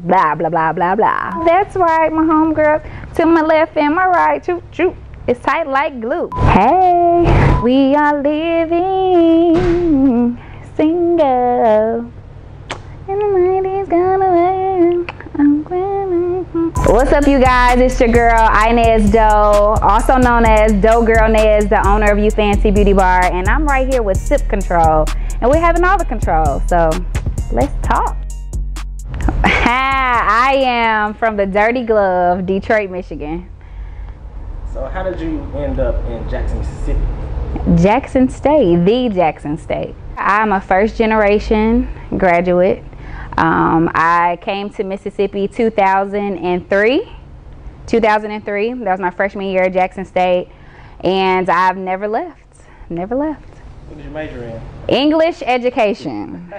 blah, blah, blah, blah, blah. That's right, my homegirls. To my left and my right, choo, choo. It's tight like glue. Hey, we are living single. And the night is gonna end. What's up, you guys? It's your girl, Inez Doe, also known as DoeGirlNezz, the owner of Ufancii Beauty Bar, and I'm right here with Sip Control, and we're having all the control, so let's talk. I am from the Dirty Glove, Detroit, Michigan. So how did you end up in Jackson, Mississippi? Jackson State, the Jackson State. I'm a first generation graduate. I came to Mississippi 2003. That was my freshman year at Jackson State, and I've never left. Never left. What did you major in? English education.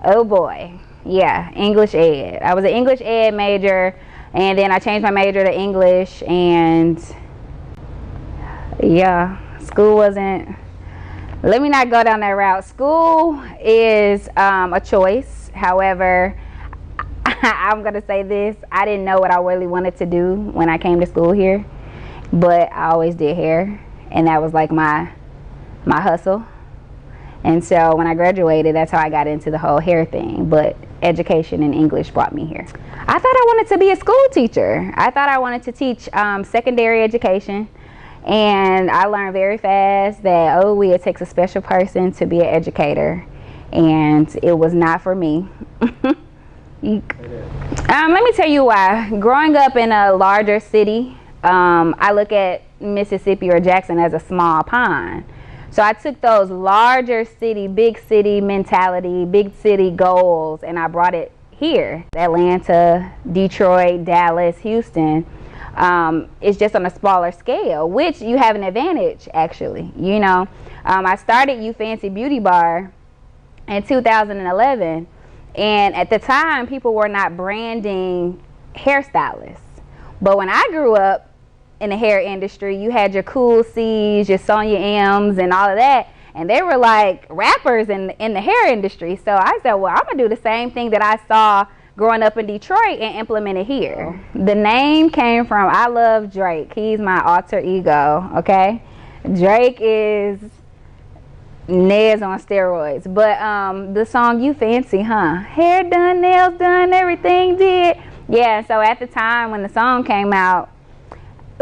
Oh boy. Yeah, English ed. I was an English ed major, and then I changed my major to English, and yeah, school wasn't, let me not go down that route. School is a choice. However, I'm gonna say this, I didn't know what I really wanted to do when I came to school here, but I always did hair, and that was like my hustle. And so when I graduated, that's how I got into the whole hair thing. But education and English brought me here. I thought I wanted to be a school teacher. I thought I wanted to teach secondary education. And I learned very fast that, it takes a special person to be an educator. And it was not for me. Let me tell you why. Growing up in a larger city, I look at Mississippi or Jackson as a small pond. So I took those larger city, big city mentality, big city goals, and I brought it here. Atlanta, Detroit, Dallas, Houston. It's just on a smaller scale, which you have an advantage, actually. You know, I started Ufancii Beauty Bar in 2011, and at the time, people were not branding hairstylists. But when I grew up, in the hair industry, you had your Cool C's, your Sonia M's, and all of that, and they were like rappers in the hair industry. So I said, well, I'm gonna do the same thing that I saw growing up in Detroit and implement it here. The name came from, I love Drake. He's my alter ego, okay? Drake is Nez on steroids. But the song Ufancii, hair done, nails done, everything did. Yeah, so at the time when the song came out,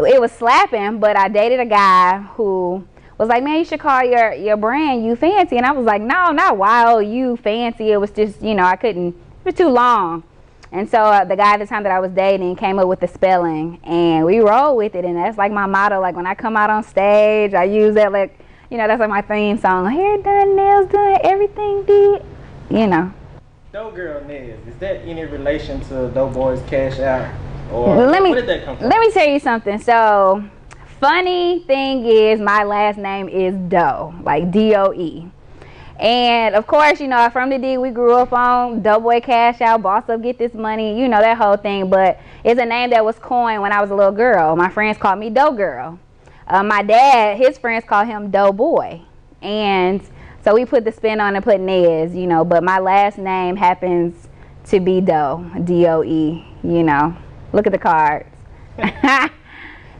it was slapping, but I dated a guy who was like, man, you should call your brand Ufancii. And I was like, no, not wild, Ufancii. It was just, I couldn't, it was too long. And so the guy at the time that I was dating came up with the spelling, and we rolled with it. And that's like my motto. Like when I come out on stage, I use that, like, that's like my theme song. Hair done, nails done, everything did, DoeGirlNezz, is that any relation to Doughboys Cash Out? Or where did that come from? Let me tell you something. So, funny thing is, my last name is Doe, like D-O-E. And of course, from the D, we grew up on Doughboy Cash Out, Boss Up, Get This Money, that whole thing. But it's a name that was coined when I was a little girl. My friends called me Doe Girl. My dad, his friends called him Doe Boy. And so we put the spin on and put Nez, but my last name happens to be Doe, D-O-E, Look at the cards.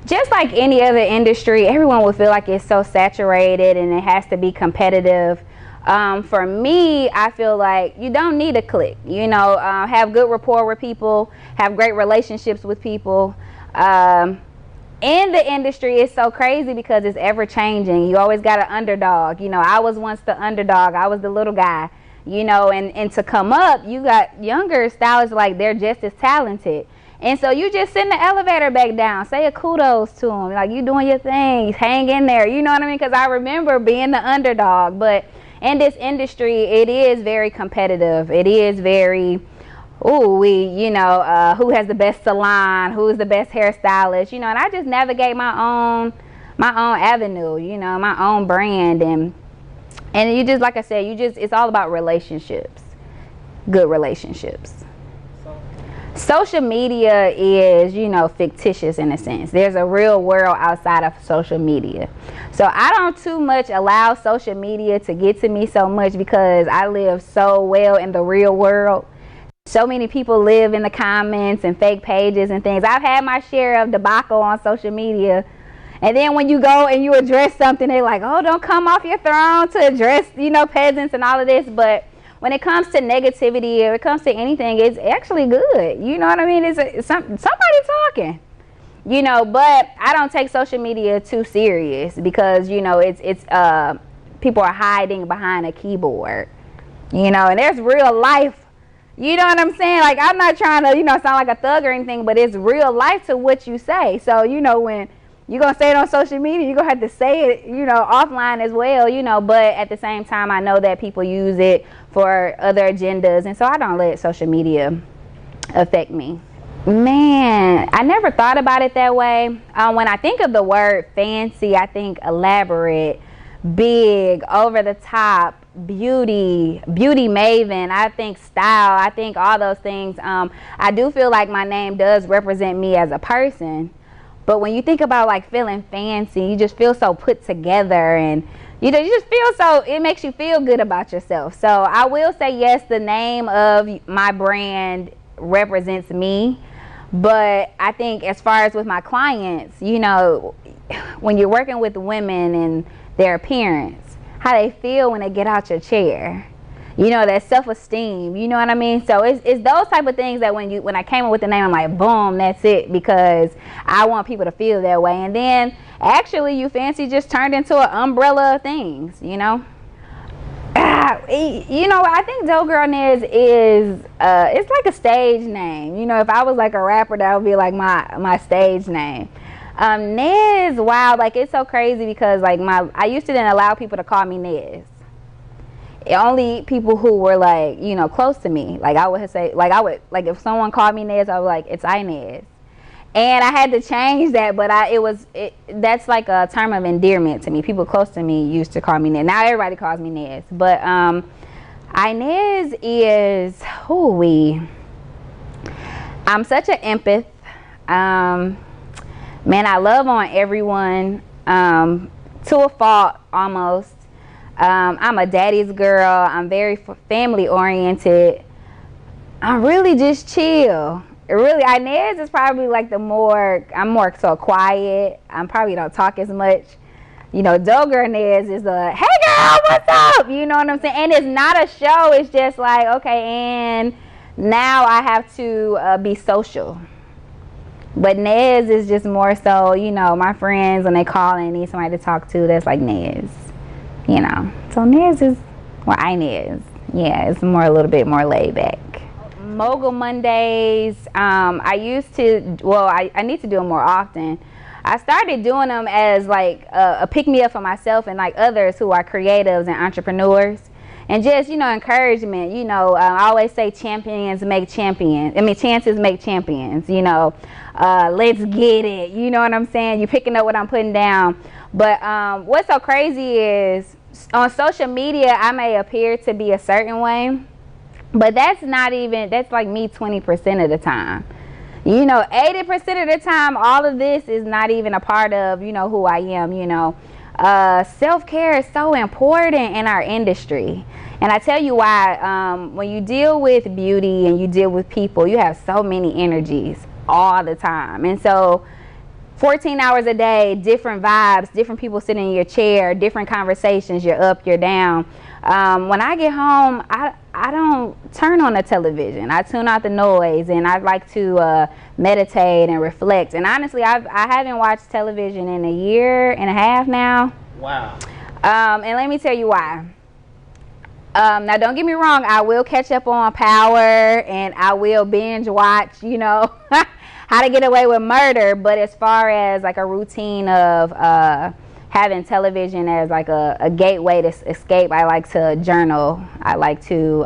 Just like any other industry, everyone will feel like it's so saturated and it has to be competitive. For me, I feel like you don't need a clique. Have good rapport with people, have great relationships with people. In the industry, it's so crazy because it's ever changing. You always got an underdog. I was once the underdog. I was the little guy. And to come up, you got younger stylists, like they're just as talented. And so you just send the elevator back down. Say a kudos to them. Like, you doing your thing. Hang in there. You know what I mean? Because I remember being the underdog. But in this industry, it is very competitive. It is very, who has the best salon? Who's the best hairstylist? And I just navigate my own avenue, my own brand. And you just, like I said, it's all about relationships. Good relationships. Social media is, fictitious in a sense. There's a real world outside of social media. So I don't too much allow social media to get to me so much because I live so well in the real world So many people live in the comments and fake pages and things. I've had my share of debacle on social media. And then when you go and you address something, they're like, oh, don't come off your throne to address, peasants and all of this. But when it comes to negativity or it comes to anything, it's actually good. You know what I mean? It's somebody talking. But I don't take social media too serious because, it's people are hiding behind a keyboard, and there's real life. You know what I'm saying? Like, I'm not trying to, sound like a thug or anything, but it's real life to what you say. So, when you're going to say it on social media, you're going to have to say it, offline as well, but at the same time, I know that people use it for other agendas. And so I don't let social media affect me. Man, I never thought about it that way. When I think of the word fancy, I think elaborate, big, over the top, beauty maven. I think style. I think all those things. I do feel like my name does represent me as a person. But when you think about like feeling fancy, you just feel so put together, and you just feel so, it makes you feel good about yourself. So I will say yes, the name of my brand represents me. But I think as far as with my clients, when you're working with women and their appearance, how they feel when they get out your chair, that self-esteem, you know what I mean? So it's those type of things that when I came up with the name, I'm like, boom, that's it, because I want people to feel that way. And then actually Ufancii just turned into an umbrella of things, I think DoeGirlNezz is it's like a stage name. If I was like a rapper, that would be like my stage name. Nezz, wow, like it's so crazy because like I used to then allow people to call me Nezz. Only people who were like, close to me. Like I would say, like if someone called me Nezz, I was like, it's Inez. And I had to change that, but that's like a term of endearment to me. People close to me used to call me Nezz. Now everybody calls me Nezz. But Inez is I'm such an empath. Man, I love on everyone to a fault almost. I'm a daddy's girl. I'm very family oriented. I'm really just chill. Really, Inez is probably like I'm more so quiet. I probably don't talk as much. DoeGirlNezz is hey girl, what's up? You know what I'm saying? And it's not a show. It's just like, okay, and now I have to be social. But Nezz is just more so, my friends, when they call and need somebody to talk to, that's like Nezz. So Nezz is, Inez. Yeah, it's a little bit more laid back. Mogul Mondays, I used to, I need to do them more often. I started doing them as like a pick-me-up for myself and like others who are creatives and entrepreneurs. And just, encouragement, I always say champions make champions. Chances make champions, let's get it. You know what I'm saying? You're picking up what I'm putting down. But what's so crazy is on social media, I may appear to be a certain way, but that's like me 20% of the time. 80% of the time, all of this is not even a part of, who I am, self-care is so important in our industry. And I tell you why, when you deal with beauty and you deal with people, you have so many energies all the time. And so 14 hours a day, different vibes, different people sitting in your chair, different conversations, you're up, you're down. When I get home, I don't turn on the television. I tune out the noise, and I like to meditate and reflect. And honestly, I haven't watched television in a year and a half now. Wow. And let me tell you why. Now, don't get me wrong. I will catch up on Power, and I will binge watch, How to Get Away with Murder. But as far as like a routine of having television as like a gateway to escape, I like to journal. I like to,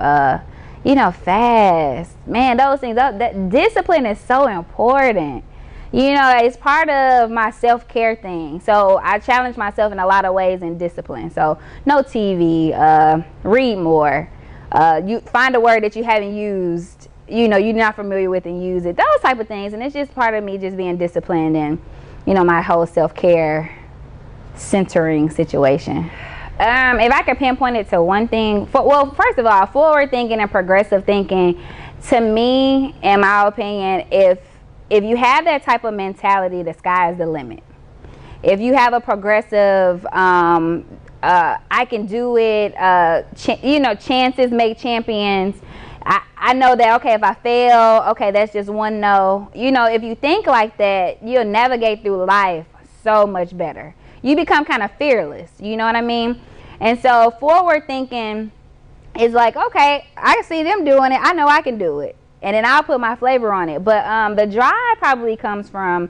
fast. Man, those things, that discipline is so important. It's part of my self-care thing. So I challenge myself in a lot of ways in discipline. So no TV, read more. You find a word that you haven't used, you're not familiar with, and use it. Those type of things. And it's just part of me just being disciplined and, my whole self-care centering situation. If I could pinpoint it to one thing, first of all, forward thinking and progressive thinking to me, in my opinion, if you have that type of mentality, the sky is the limit. If you have a progressive, I can do it, chances make champions. I know that, okay, if I fail, okay, that's just one no. If you think like that, you'll navigate through life so much better. You become kind of fearless, you know what I mean? And so forward thinking is like, okay, I see them doing it, I know I can do it. And then I'll put my flavor on it. But the drive probably comes from,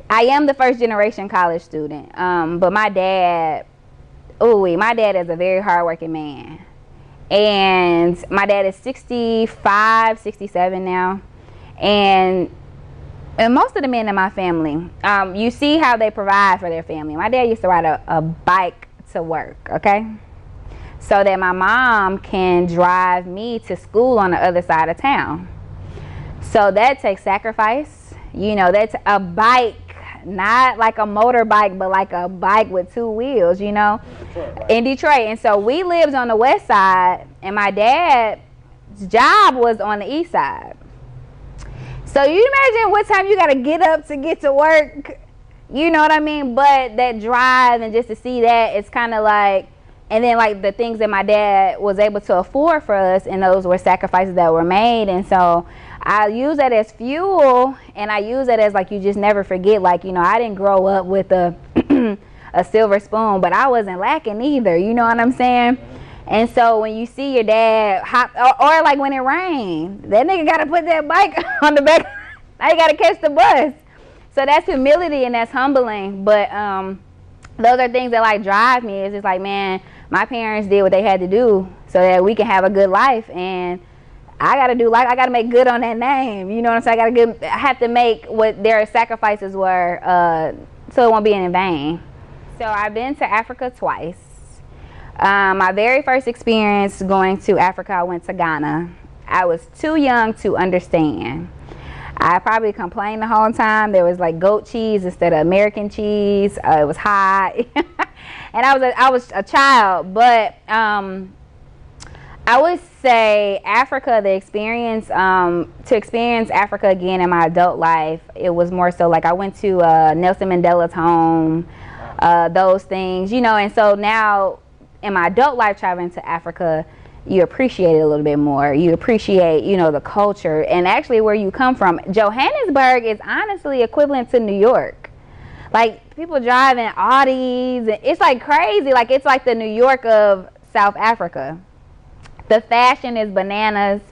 I am the first generation college student, but my dad is a very hardworking man. And my dad is 65, 67 now. And most of the men in my family, you see how they provide for their family. My dad used to ride a bike to work, okay? So that my mom can drive me to school on the other side of town. So that takes sacrifice. That's a bike, not like a motorbike, but like a bike with two wheels, In Detroit, right? In Detroit. And so we lived on the west side, and my dad's job was on the east side. So you imagine what time you got to get up to get to work, you know what I mean? But that drive and just to see that, it's kind of like, and then like the things that my dad was able to afford for us, and those were sacrifices that were made. And so I use that as fuel, and I use that as like, you just never forget, like, I didn't grow up with a a silver spoon, but I wasn't lacking either, you know what I'm saying? And so when you see your dad hop, or like when it rains, that nigga got to put that bike on the back, now you got to catch the bus. So that's humility, and that's humbling. But those are things that like drive me. It's just like, man, my parents did what they had to do so that we can have a good life, and I gotta make good on that name. You know what I'm saying? I have to make what their sacrifices were, so it won't be in vain. So I've been to Africa twice. My very first experience going to Africa, I went to Ghana. I was too young to understand. I probably complained the whole time. There was like goat cheese instead of American cheese. It was hot, and I was a child. But I would say Africa, the experience, to experience Africa again in my adult life, it was more so like I went to Nelson Mandela's home, those things, and so now in my adult life traveling to Africa, you appreciate it a little bit more. You appreciate, the culture and actually where you come from. Johannesburg is honestly equivalent to New York. Like, people driving Audis, and it's like crazy. Like, it's like the New York of South Africa. The fashion is bananas.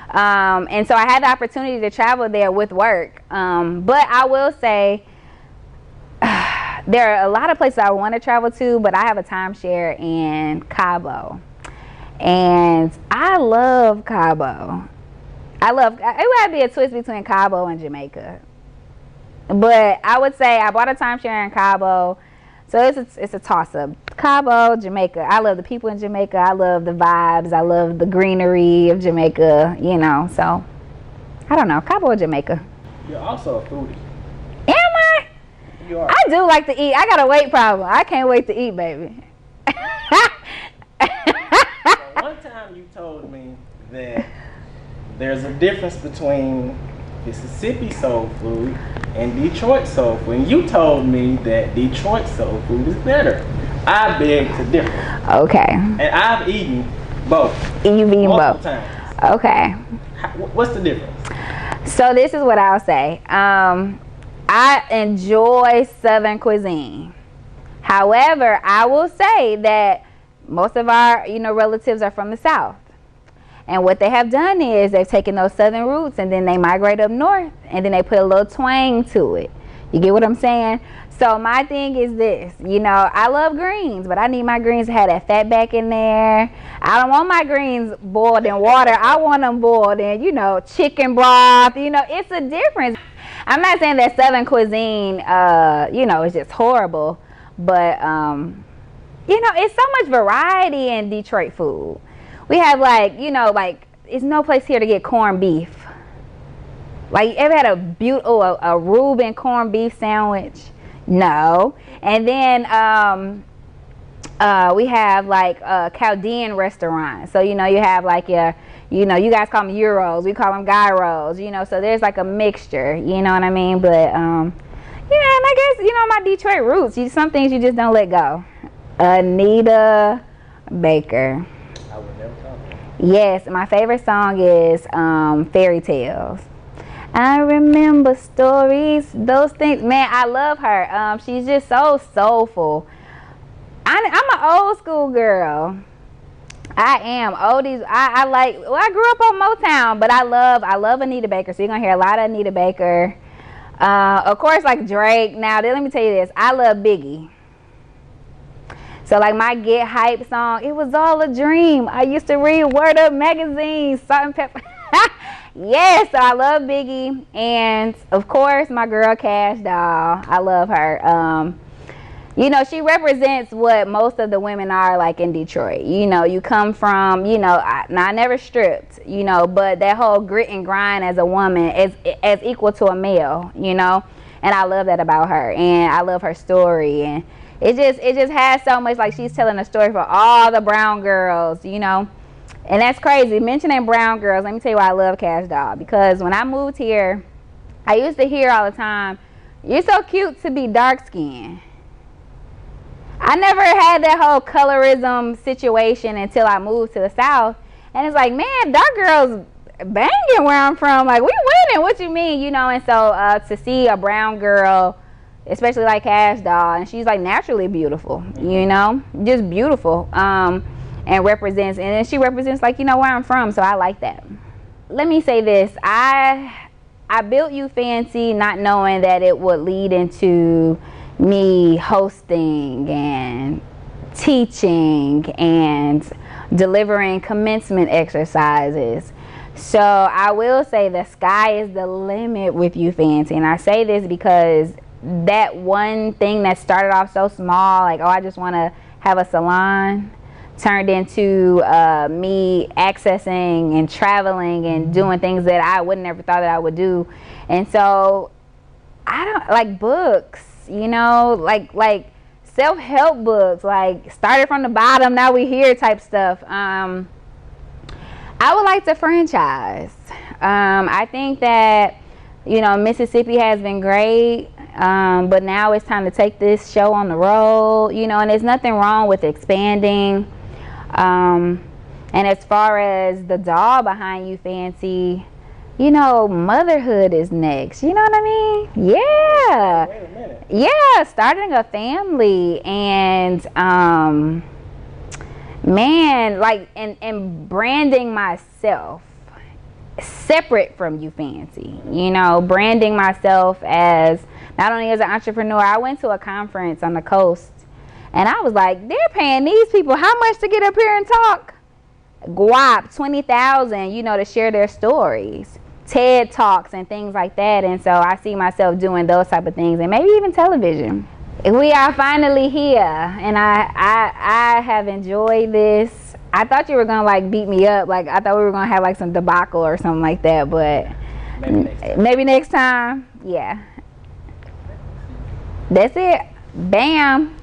And so I had the opportunity to travel there with work. But I will say, there are a lot of places I want to travel to, but I have a timeshare in Cabo. And I love Cabo. It would be a twist between Cabo and Jamaica. But I would say I bought a timeshare in Cabo. So it's a toss-up. Cabo, Jamaica. I love the people in Jamaica. I love the vibes. I love the greenery of Jamaica, So, I don't know. Cabo or Jamaica. You're also a foodie. Am I? You are. I do like to eat. I got a weight problem. I can't wait to eat, baby. One time you told me that there's a difference between Mississippi soul food and Detroit soul food. And you told me that Detroit soul food is better. I beg to differ. Okay. And I've eaten both. You've eaten multiple both. times. Okay. What's the difference? So this is what I'll say. I enjoy Southern cuisine. However, I will say that most of our, relatives are from the South. And what they have done is they've taken those Southern roots and then they migrate up north and then they put a little twang to it. You get what I'm saying? So my thing is this, I love greens, but I need my greens to have that fat back in there. I don't want my greens boiled in water. I want them boiled in, chicken broth. It's a difference. I'm not saying that Southern cuisine, is just horrible, but, it's so much variety in Detroit food. We have it's no place here to get corned beef. Like, you ever had a Reuben corned beef sandwich? No. And then we have Chaldean restaurants. So, you have You know, you guys call them Euros, we call them Gyros, you know, so there's like a mixture, you know what I mean? But, yeah, and I guess, you know, my Detroit roots, some things you just don't let go. Anita Baker. I would never talk to her. Yes, my favorite song is Fairy Tales. I remember stories, those things. Man, I love her. She's just so soulful. I'm an old school girl. I am oldies. I like. Well, I grew up on Motown, but I love Anita Baker. So you're gonna hear a lot of Anita Baker. Of course, like Drake. Now, let me tell you this. I love Biggie. So like my Get Hype song, it was all a dream. I used to read Word Up magazine, Salt and Pepper. Yes, so I love Biggie, and of course my girl Cash Doll. I love her. You know, she represents what most of the women are like in Detroit. You know, you come from, you know, I never stripped, you know, but that whole grit and grind as a woman is as equal to a male, you know, and I love that about her, and I love her story, and it just has so much, like she's telling a story for all the brown girls, you know, and that's crazy. Mentioning brown girls, let me tell you why I love Cash Doll, because when I moved here, I used to hear all the time, "You're so cute to be dark skinned." I never had that whole colorism situation until I moved to the South. And it's like, man, dark girls banging where I'm from. Like, we winning. What you mean? You know, and so to see a brown girl, especially like Cash Doll, and she's like naturally beautiful, you know, just beautiful. And represents, and then she represents like, you know, where I'm from. So I like that. Let me say this. I built Ufancii not knowing that it would lead into me hosting and teaching and delivering commencement exercises. So I will say the sky is the limit with Ufancii, and I say this because that one thing that started off so small, like, oh, I just want to have a salon, turned into me accessing and traveling and doing things that I would never thought that I would do. And so I don't like books, you know, like self-help books, like started from the bottom, now we here type stuff. I would like to franchise. I think that, you know, Mississippi has been great, but now it's time to take this show on the road, you know, and there's nothing wrong with expanding. And as far as the doll behind Ufancii, you know, motherhood is next. You know what I mean? Yeah. Wait a minute. Yeah, starting a family, and man, like, and branding myself separate from Ufancii. You know, branding myself as not only as an entrepreneur. I went to a conference on the coast, and I was like, they're paying these people how much to get up here and talk? Guap, 20,000, you know, to share their stories. TED Talks and things like that. And so I see myself doing those type of things, and maybe even television. We are finally here, and I have enjoyed this. I thought you were gonna like beat me up, like I thought we were gonna have like some debacle or something like that, but maybe next time. Yeah, that's it. Bam.